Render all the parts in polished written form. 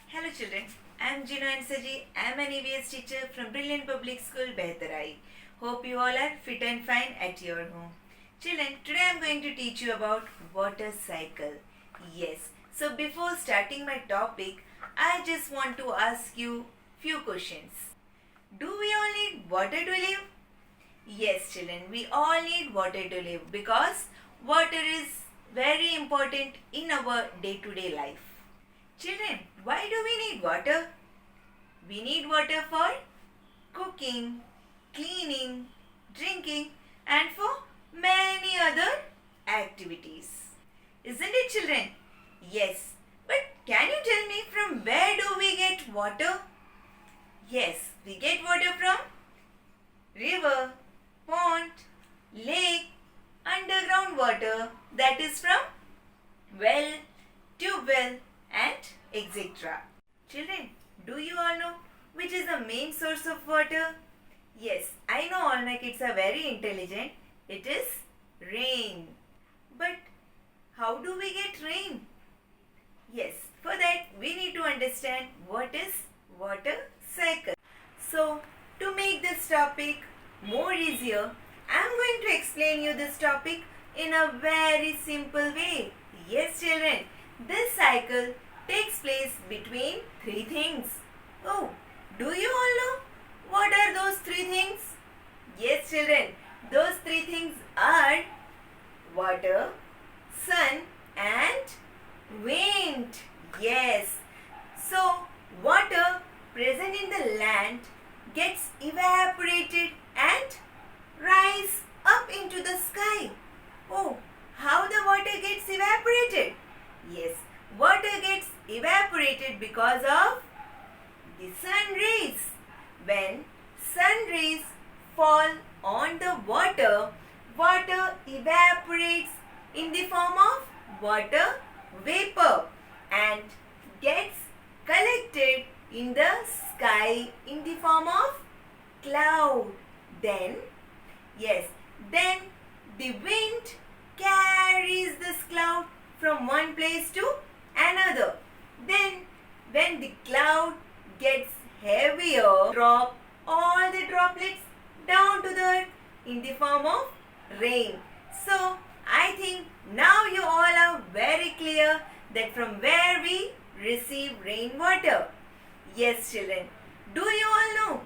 Hello children, I am Gino Ansaji. I am an EVS teacher from Brilliant Public School, Behtarai. Hope you all are fit and fine at your home. Children, today I am going to teach you about water cycle. Yes, so before starting my topic, I just want to ask you few questions. Do we all need water to live? Yes children, we all need water to live because water is very important in our day-to-day life. Children, why do we need water? We need water for cooking, cleaning, drinking, and for many other activities. Isn't it, children? Yes. But can you tell me from where do we get water? Yes, we get water from river, pond, lake, underground water, that is from well, tube well, and etc. Children, do you all know which is the main source of water? Yes, I know all my kids are very intelligent. It is rain. But how do we get rain? Yes, for that we need to understand what is water cycle. So, to make this topic more easier, I am going to explain you this topic in a very simple way. Yes, children, this cycle takes place between three things. Oh, do you all know what are those three things? Yes, children, those three things are water, sun, and wind. Yes. So, water present in the land gets evaporated and rise up into the sky. Oh, how the water gets evaporated? Yes, water gets evaporated because of the sun rays. When sun rays fall on the water, water evaporates in the form of water vapor and gets collected in the sky in the form of cloud. Then the wind carries this cloud from one place to another. Then when the cloud gets heavier, drop all the droplets down to the earth in the form of rain. So I think now you all are very clear that from where we receive rainwater. Yes children, do you all know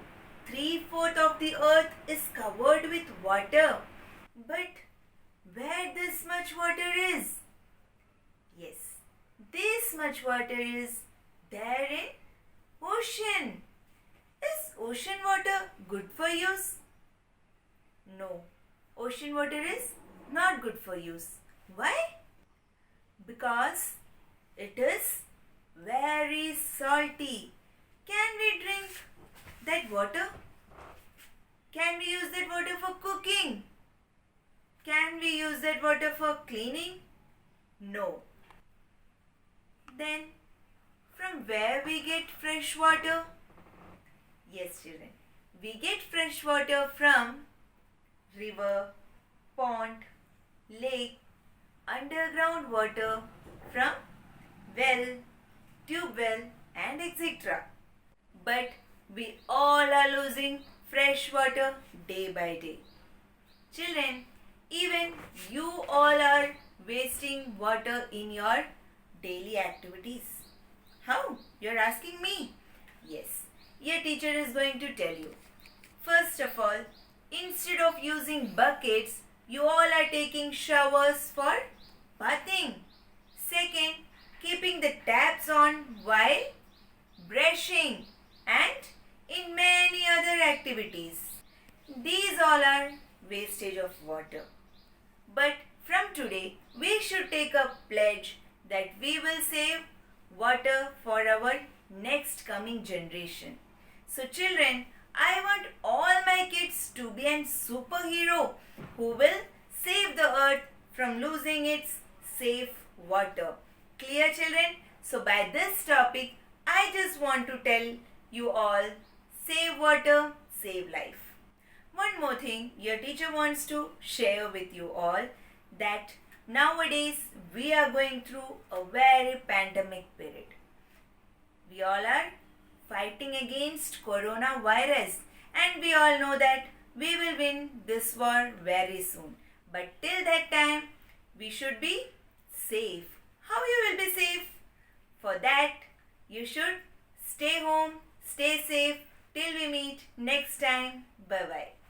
3/4 of the earth is covered with water? But where this much water is? Yes, this much water is there in ocean. Is ocean water good for use? No, ocean water is not good for use. Why? Because it is very salty. Can we drink that water? Can we use that water for cooking? Can we use that water for cleaning? No. Then, from where we get fresh water? Yes, children. We get fresh water from river, pond, lake, underground water, from well, tube well, and etc. But we all are losing fresh water day by day. Children, even you all are wasting water in your daily activities. How? You're asking me? Yes, your teacher is going to tell you. First of all, instead of using buckets, you all are taking showers for bathing. Second, keeping the taps on while brushing and in many other activities. These all are wastage of water. But from today, we should take a pledge that we will save water for our next coming generation. So children, I want all my kids to be a superhero who will save the earth from losing its safe water. Clear children? So by this topic, I just want to tell you all, save water, save life. One more thing your teacher wants to share with you all, that nowadays we are going through a very pandemic period. We all are fighting against coronavirus, and we all know that we will win this war very soon. But till that time, we should be safe. How you will be safe? For that, you should stay home, stay safe till we meet next time. Bye bye.